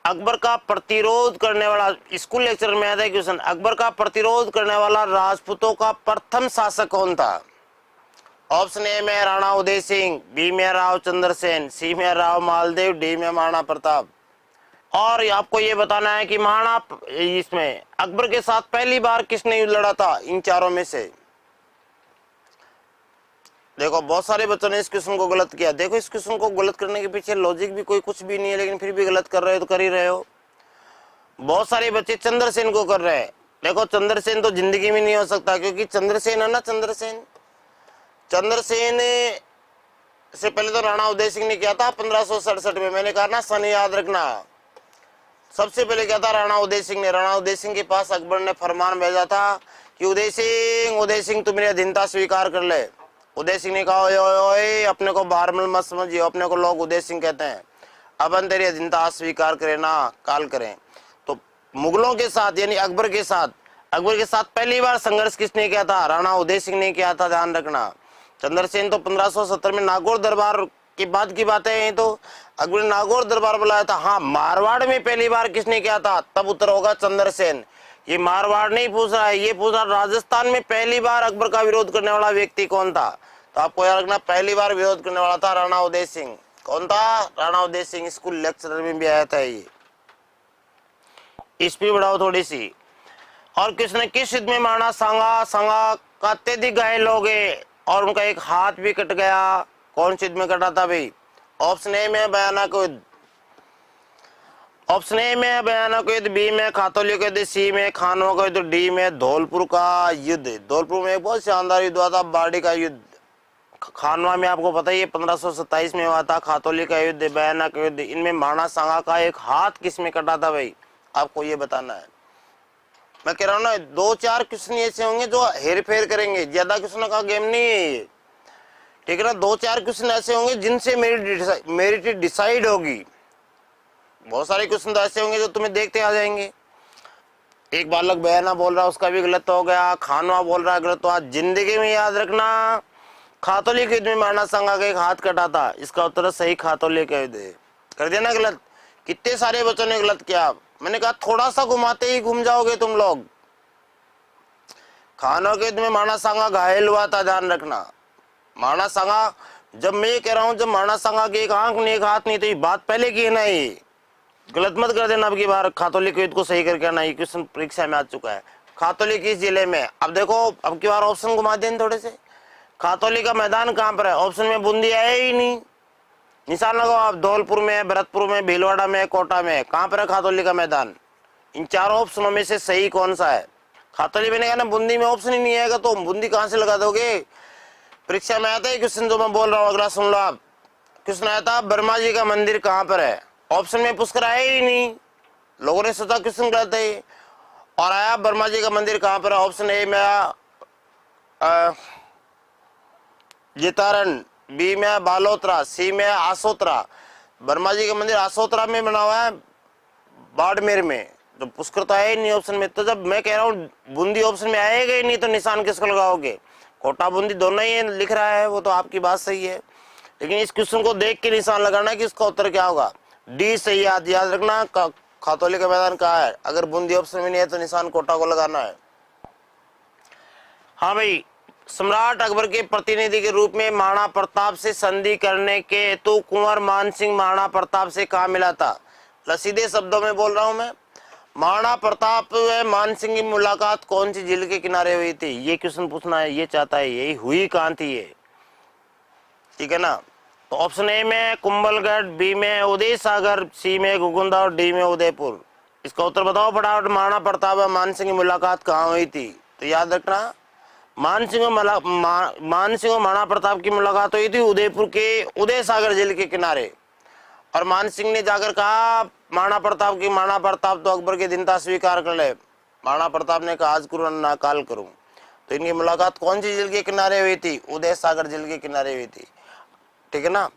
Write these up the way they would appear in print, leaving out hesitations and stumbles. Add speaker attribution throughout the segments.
Speaker 1: अकबर का प्रतिरोध करने वाला, स्कूल लेक्चर में आता है क्वेश्चन, अकबर का प्रतिरोध करने वाला राजपूतों का प्रथम शासक कौन था? ऑप्शन ए में राणा उदय सिंह, बी में राव चंद्रसेन, सी में राव मालदेव, डी में महाराणा प्रताप। और आपको ये बताना है कि महाराणा इसमें अकबर के साथ पहली बार किसने युद्ध लड़ा था इन चारों में से? देखो बहुत सारे बच्चों ने इस क्वेश्चन को गलत किया। देखो इस क्वेश्चन को गलत करने के पीछे लॉजिक भी कोई कुछ भी नहीं है, लेकिन फिर भी गलत कर रहे हो तो कर ही रहे हो। बहुत सारे बच्चे चंद्रसेन को कर रहे हैं। देखो चंद्रसेन तो जिंदगी में नहीं हो सकता, क्योंकि चंद्रसेन है ना, चंद्रसेन से पहले तो राणा उदय सिंह ने किया था 1567 में। मैंने कहा ना सन याद रखना। सबसे पहले क्या था? राणा उदय सिंह ने। राणा उदय सिंह के पास अकबर ने फरमान भेजा था कि उदय सिंह तू मेरी अधीनता स्वीकार कर ले। उदय सिंह ने कहा, ओए अपने को बारमल मत समझिए, अपने को लोग उदय सिंह कहते हैं, अपन तेरी अधीनता स्वीकार करें ना काल करें। तो मुगलों के साथ यानी अकबर के साथ पहली बार संघर्ष किसने किया था? राणा उदय सिंह ने किया था, ध्यान रखना। चंद्रसेन तो 1570 में नागौर दरबार के बाद की बात है, तो अकबर ने नागौर दरबार बुलाया था। हाँ, मारवाड़ में पहली बार किसने किया था? तब उत्तर होगा चंद्रसेन। ये मारवाड़ नहीं पूछ रहा है, ये पूछ रहा राजस्थान में पहली बार अकबर का विरोध करने वाला व्यक्ति कौन था? तो आपको याद रखना पहली बार विरोध करने वाला था राणा उदय सिंह। कौन था? राणा उदय सिंह। स्कूल लेक्चर में भी आया था ये। स्पीड बढ़ाओ थोड़ी सी। और किसने किस युद्ध में महाराणा सांगा का अत्यधिक घायल हो गए और उनका एक हाथ भी कट गया? कौन से युद्ध में कटा था भाई? ऑप्शन ए में भयानक युद्ध, बी में खातौली का युद्ध, सी में खानवा का युद्ध, डी में धौलपुर का युद्ध। धौलपुर में एक बहुत शानदार युद्ध हुआ था, बाड़ी का युद्ध। खानवा में आपको पता ही है 1527 में हुआ था। खातौली का युद्ध, भयानक युद्ध, इनमें महाराणा सांगा का एक हाथ किस में कटा था भाई? आपको ये बताना है। मैं कह रहा हूँ ना, 2-4 क्वेश्चन ऐसे होंगे जो हेर फेर करेंगे, ज्यादा क्वेश्चन का गेम नहीं है ये, ठीक है ना। 2-4 क्वेश्चन ऐसे होंगे जिनसे मेरिट डिसाइड होगी। बहुत सारे क्वेश्चन तो ऐसे होंगे जो तुम्हें देखते आ जाएंगे। एक बालक बयाना बोल रहा उसका भी गलत हो गया, खानवा बोल रहा गलत हुआ। जिंदगी में याद रखना खातौली के युद्ध में महाराणा सांगा का एक हाथ कटा था। इसका उत्तर सही खातौली का युद्ध है। कर दिया ना गलत। कितने सारे बच्चों ने गलत किया। मैंने कहा थोड़ा सा घुमाते ही घूम जाओगे तुम लोग। खानवा के युद्ध में महाराणा सांगा घायल हुआ था, ध्यान रखना। महाराणा सांगा, जब मैं कह रहा हूं जब महाराणा सांगा की एक आंख नहीं एक हाथ नहीं, तो ये बात पहले की है ना, ये गलत मत कर देना। अब की बार खातौली के युद्ध को सही करके आना। ये क्वेश्चन परीक्षा में आ चुका है। खातौली किस जिले में? अब देखो अब की बार ऑप्शन घुमा दें थोड़े से। खातौली का मैदान कहां पर है? ऑप्शन में बूंदी है ही नहीं। निशान लगाओ आप। धौलपुर में, भरतपुर में, भीलवाड़ा में, कोटा में, कहां पर है खातौली का मैदान? इन चारों ऑप्शनों में से सही कौन सा है? खातौली मैंने कहा ना, बूंदी में ऑप्शन ही नहीं आएगा तो बूंदी कहां से लगा दोगे? परीक्षा में आता है क्वेश्चन जो मैं बोल रहा हूँ, अगला सुन लो आप। क्वेश्चन आया था वर्मा जी का मंदिर कहां पर है? ऑप्शन में पुष्कर आया ही नहीं, लोगों ने सोचा क्वेश्चन गलत है। और आया वर्मा जी का मंदिर कहां पर है? ऑप्शन ए में जितारण, बी में बालोतरा, सी में आसोतरा। वर्मा जी का मंदिर आसोतरा में बना हुआ है, बाड़मेर में। तो पुष्कर तो आया ही नहीं ऑप्शन में। तो जब मैं कह रहा हूँ बूंदी ऑप्शन में आएगा ही नहीं तो निशान किसको लगाओगे? कोटा बूंदी दोनों ही लिख रहा है, वो तो आपकी बात सही है, लेकिन इस क्वेश्चन को देख के निशान लगाना कि इसका उत्तर क्या होगा। डी सही याद रखना। खातौली का मैदान कहाँ है? अगर बूंदी ऑप्शन में नहीं है तो निशान कोटा को लगाना है। हाँ भाई, सम्राट अकबर के प्रतिनिधि के रूप में महाराणा प्रताप से संधि करने के हेतु कुंवर मान सिंह महाराणा प्रताप से कहा मिला था? सीधे शब्दों में बोल रहा हूं मैं, महाराणा प्रताप व मान सिंह की मुलाकात कौन सी झील के किनारे हुई थी? ये क्वेश्चन पूछना है, ये चाहता है, यही हुई कहां थी ये, ठीक है ना। तो ऑप्शन ए में कुंभलगढ़, बी में उदय सागर, सी में घुगुंदा और डी में उदयपुर। इसका उत्तर बताओ फटाफट। महाराणा प्रताप व मान सिंह की मुलाकात कहाँ हुई थी? तो याद रखना, मान सिंह और महाराणा प्रताप की मुलाकात हुई थी उदयपुर के उदय सागर झील के किनारे। और मान सिंह ने जाकर कहा महाराणा प्रताप की, महाराणा प्रताप तो अकबर की दीनता स्वीकार कर ले। महाराणा प्रताप ने कहा आज करूं ना काल करूं। तो इनकी मुलाकात कौन सी झील के किनारे हुई थी? उदय सागर झील के किनारे हुई थी, ठीक है ना।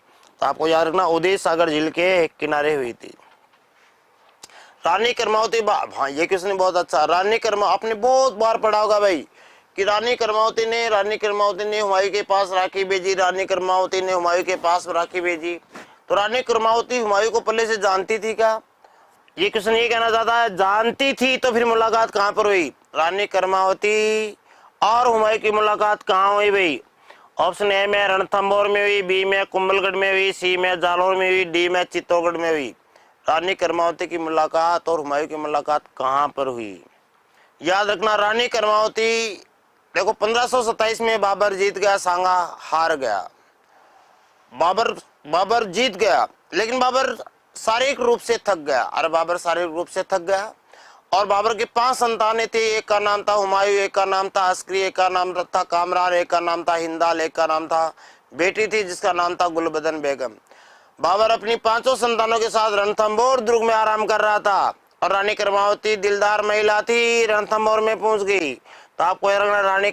Speaker 1: तो आपको याद रखना उदय सागर झील के किनारे हुई थी। रानी कर्मावती, हाँ ये क्वेश्चन बहुत अच्छा। रानी कर्मा आपने बहुत बार पढ़ा होगा भाई कि रानी कर्मावती ने हुमायूं के पास राखी भेजी। रानी कर्मावती ने हुमायूं के पास राखी भेजी। तो रानी कर्मावती हुमायूं को पहले से जानती थी क्या? ये क्वेश्चन ये कहना चाहता है, जानती थी तो फिर मुलाकात कहाँ पर हुई? रानी कर्मावती और हुमायूं की मुलाकात कहाँ हुई भाई? ऑप्शन ए में रणथंभौर में हुई, बी में कुंभलगढ़ में हुई, सी में जालौर में हुई, डी में चित्तौड़गढ़ में हुई। रानी कर्मावती की मुलाकात और हुमायूं की मुलाकात कहाँ पर हुई? याद रखना, रानी कर्मावती देखो 1527 में बाबर जीत गया, सांगा हार गया। बाबर जीत गया, लेकिन बाबर शारीरिक रूप से थक गया। अरे बाबर शारीरिक रूप से थक गया और बाबर के 5 संतानें थी। एक का नाम था हुमायूं, एक का नाम था अस्करी, एक का नाम था कामरान, एक का नाम था हिंदाल, एक का नाम था बेटी थी जिसका नाम था गुलबदन बेगम। बाबर अपनी 5 संतानों के साथ रणथंभौर दुर्ग में आराम कर रहा था और रानी कर्मावती दिलदार महिला थी, रणथंभौर में पहुंच गई। तो आपको याद रखना, रानी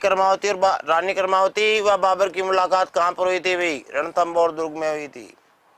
Speaker 1: कर्मावती व बाबर की मुलाकात कहाँ पर हुई थी भाई? रणथंभौर दुर्ग में हुई थी।